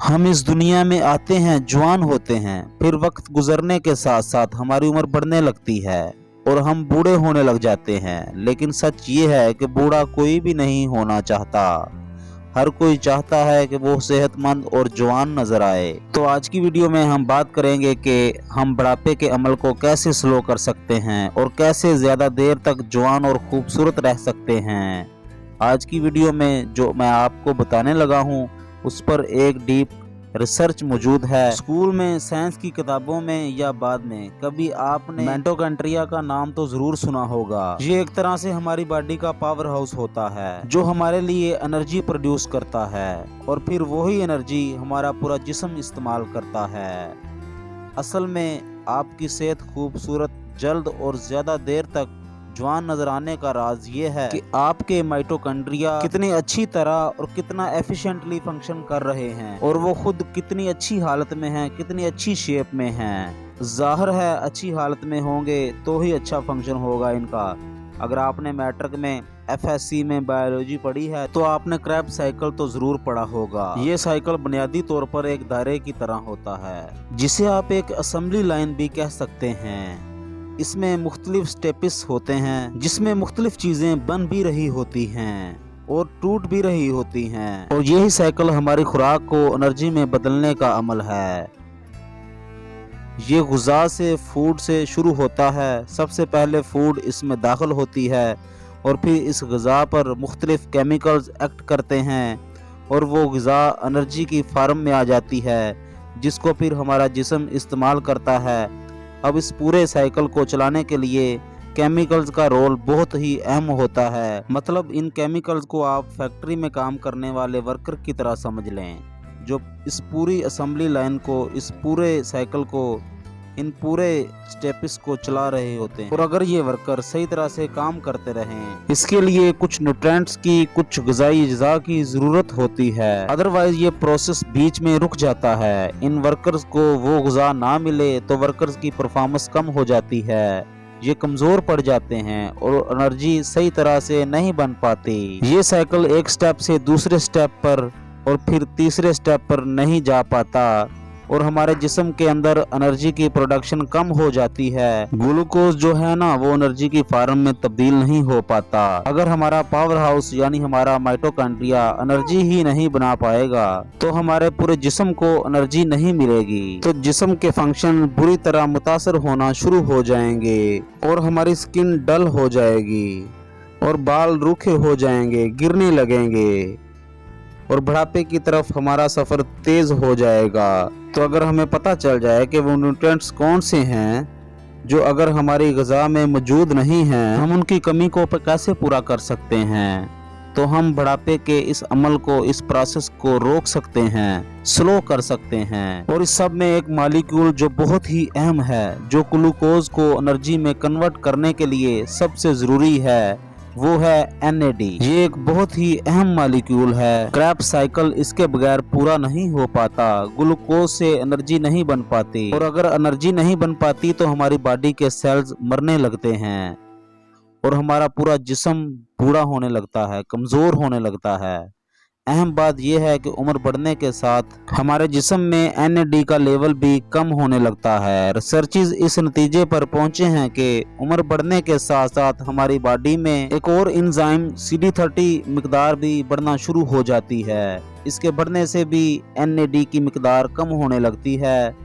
हम इस दुनिया में आते हैं, जवान होते हैं, फिर वक्त गुजरने के साथ साथ हमारी उम्र बढ़ने लगती है और हम बूढ़े होने लग जाते हैं। लेकिन सच ये है कि बूढ़ा कोई भी नहीं होना चाहता। हर कोई चाहता है कि वो सेहतमंद और जवान नजर आए। तो आज की वीडियो में हम बात करेंगे कि हम बुढ़ापे के अमल को कैसे स्लो कर सकते हैं और कैसे ज्यादा देर तक जवान और खूबसूरत रह सकते हैं। आज की वीडियो में जो मैं आपको बताने लगा हूँ उस पर एक डीप रिसर्च मौजूद है। स्कूल में, साइंस की किताबों में या बाद में कभी आपने माइटोकॉन्ड्रिया का नाम तो जरूर सुना होगा। ये एक तरह से हमारी बॉडी का पावर हाउस होता है जो हमारे लिए एनर्जी प्रोड्यूस करता है और फिर वही एनर्जी हमारा पूरा जिस्म इस्तेमाल करता है। असल में आपकी सेहत खूबसूरत, जल्द और ज्यादा देर तक जवान नजर आने का राज ये है कि आपके माइटोकॉन्ड्रिया कितनी अच्छी तरह और कितना एफिशिएंटली फंक्शन कर रहे हैं और वो खुद कितनी अच्छी हालत में हैं, कितनी अच्छी शेप में हैं। जाहिर है अच्छी हालत में होंगे तो ही अच्छा फंक्शन होगा इनका। अगर आपने मैट्रिक में FSC में बायोलॉजी पढ़ी है तो आपने क्रेब्स साइकिल तो जरूर पढ़ा होगा। ये साइकिल बुनियादी तौर पर एक दायरे की तरह होता है जिसे आप एक असेंबली लाइन भी कह सकते हैं। इसमें मुख्तलिफ स्टेप्स होते हैं जिसमें मुख्तलिफ चीजें बन भी रही होती हैं और टूट भी रही होती हैं और यही साइकिल हमारी खुराक को एनर्जी में बदलने का अमल है। ये गुज़ा से, फूड से शुरू होता है। सबसे पहले फूड इसमें दाखिल होती है और फिर इस ग़िज़ा पर मुख्तलिफ केमिकल्स एक्ट करते हैं और वो ग़िज़ा एनर्जी की फार्म में आ जाती है जिसको फिर हमारा जिस्म इस्तेमाल करता है। अब इस पूरे साइकिल को चलाने के लिए केमिकल्स का रोल बहुत ही अहम होता है। मतलब इन केमिकल्स को आप फैक्ट्री में काम करने वाले वर्कर की तरह समझ लें जो इस पूरी असेंबली लाइन को, इस पूरे साइकिल को, इन पूरे स्टेप्स को चला रहे होते हैं। और अगर ये वर्कर सही तरह से काम करते रहें, इसके लिए कुछ न्यूट्रिएंट्स की, कुछ ग़िज़ाई अज्जा की ज़रूरत होती है। अदरवाइज ये प्रोसेस बीच में रुक जाता है। इन वर्कर्स को वो ग़िज़ा ना मिले तो वर्कर्स की परफॉर्मेंस कम हो जाती है, ये कमज़ोर पड़ जाते हैं और एनर्जी सही तरह से नहीं बन पाती। ये साइकिल एक स्टेप से दूसरे स्टेप पर और फिर तीसरे स्टेप पर नहीं जा पाता और हमारे जिस्म के अंदर एनर्जी की प्रोडक्शन कम हो जाती है। ग्लूकोज जो है ना वो एनर्जी की फार्म में तब्दील नहीं हो पाता। अगर हमारा पावर हाउस यानी हमारा माइटोकॉन्ड्रिया एनर्जी ही नहीं बना पाएगा तो हमारे पूरे जिस्म को एनर्जी नहीं मिलेगी, तो जिस्म के फंक्शन बुरी तरह मुतासर होना शुरू हो जाएंगे और हमारी स्किन डल हो जाएगी और बाल रूखे हो जाएंगे, गिरने लगेंगे और बुढ़ापे की तरफ हमारा सफर तेज हो जाएगा। तो अगर हमें पता चल जाए कि वो न्यूट्रिएंट्स कौन से हैं जो अगर हमारी ग़िज़ा में मौजूद नहीं हैं, हम उनकी कमी को कैसे पूरा कर सकते हैं, तो हम बुढ़ापे के इस अमल को, इस प्रोसेस को रोक सकते हैं, स्लो कर सकते हैं। और इस सब में एक मॉलिक्यूल जो बहुत ही अहम है, जो ग्लूकोज को एनर्जी में कन्वर्ट करने के लिए सबसे ज़रूरी है, वो है NAD। ये एक बहुत ही अहम मॉलिक्यूल है। क्रेब्स साइकिल इसके बगैर पूरा नहीं हो पाता। ग्लूकोज से एनर्जी नहीं बन पाती और अगर एनर्जी नहीं बन पाती तो हमारी बॉडी के सेल्स मरने लगते हैं और हमारा पूरा जिस्म बूढ़ा होने लगता है, कमज़ोर होने लगता है। अहम बात यह है कि उम्र बढ़ने के साथ हमारे जिस्म में NAD का लेवल भी कम होने लगता है। रिसर्चर्स इस नतीजे पर पहुंचे हैं कि उम्र बढ़ने के साथ साथ हमारी बॉडी में एक और एंजाइम CD30 मिकदार भी बढ़ना शुरू हो जाती है। इसके बढ़ने से भी NAD की मिकदार कम होने लगती है।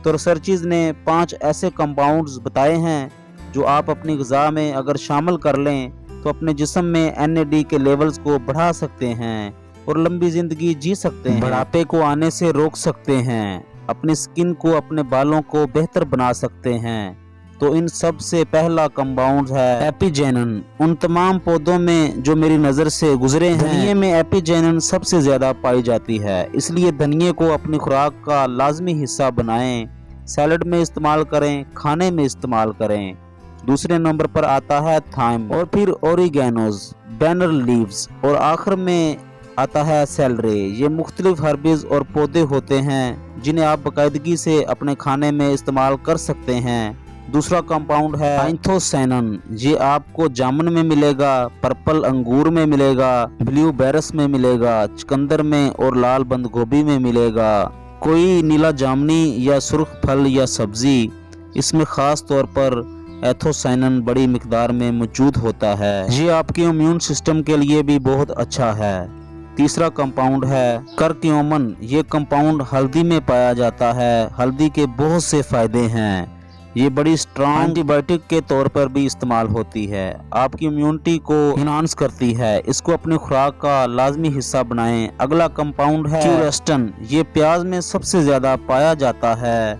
तो रिसर्चर्स ने 5 ऐसे कंपाउंड्स बताए हैं जो आप अपनी ग़िज़ा में अगर शामिल कर लें तो अपने जिस्म में NAD के लेवल्स को बढ़ा सकते हैं और लंबी जिंदगी जी सकते हैं, बुढ़ापे को आने से रोक सकते हैं, अपनी स्किन को, अपने बालों को बेहतर बना सकते हैं। तो इन सब से पहला कंपाउंड है एपिजेनिन। उन तमाम पौधों में जो मेरी नज़र से गुजरे हैं, धनिये में एपिजेनिन सबसे ज़्यादा पाई जाती है। इसलिए धनिये को अपनी खुराक का लाजमी हिस्सा बनाएं, सैलड में इस्तेमाल करें, खाने में इस्तेमाल करें। दूसरे नंबर पर आता है थाइम और फिर ओरिगेनोज, बैनर लीव्स और आखिर में आता है सेलरी। ये मुख्तलिफ हर्ब्स और पौधे होते हैं जिन्हें आप बाकायदगी से अपने खाने में इस्तेमाल कर सकते हैं। दूसरा कंपाउंड है एंथोसायनिन। ये आपको जामुन में मिलेगा, पर्पल अंगूर में मिलेगा, ब्लू बेरस में मिलेगा, चुकंदर में और लाल बंद गोभी में मिलेगा। कोई नीला जामुनी या सुर्ख फल या सब्जी, इसमें खास तौर पर एंथोसायनिन बड़ी मिकदार में मौजूद होता है। ये आपके इम्यून सिस्टम के लिए भी बहुत अच्छा है। तीसरा कंपाउंड है करक्यूमिन। ये कंपाउंड हल्दी में पाया जाता है। हल्दी के बहुत से फायदे हैं। ये बड़ी स्ट्रॉन्ग एंटीबायोटिक के तौर पर भी इस्तेमाल होती है, आपकी इम्यूनिटी को इनहांस करती है। इसको अपनी खुराक का लाजमी हिस्सा बनाएं। अगला कंपाउंड है क्यूरेस्टिन। ये प्याज में सबसे ज्यादा पाया जाता है।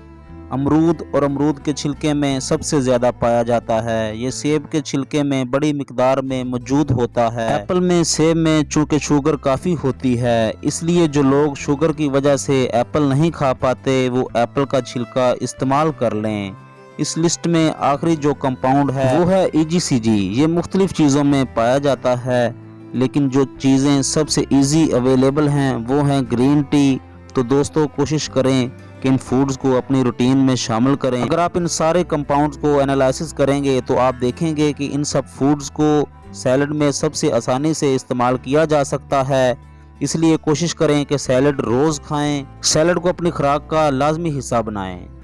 अमरूद और अमरूद के छिलके में सबसे ज़्यादा पाया जाता है। ये सेब के छिलके में बड़ी मिकदार में मौजूद होता है। एप्पल में, सेब में चूंकि शुगर काफ़ी होती है, इसलिए जो लोग शुगर की वजह से एप्पल नहीं खा पाते वो एप्पल का छिलका इस्तेमाल कर लें। इस लिस्ट में आखिरी जो कंपाउंड है वो है EGCG। ये मुख्तलिफ चीज़ों में पाया जाता है, लेकिन जो चीज़ें सबसे ईजी अवेलेबल हैं वो हैं ग्रीन टी। तो दोस्तों कोशिश करें कि इन फूड्स को अपनी रूटीन में शामिल करें। अगर आप इन सारे कंपाउंड्स को एनालिसिस करेंगे तो आप देखेंगे कि इन सब फूड्स को सैलड में सबसे आसानी से इस्तेमाल किया जा सकता है। इसलिए कोशिश करें कि सैलड रोज़ खाएं। सैलड को अपनी खुराक का लाजमी हिस्सा बनाएं।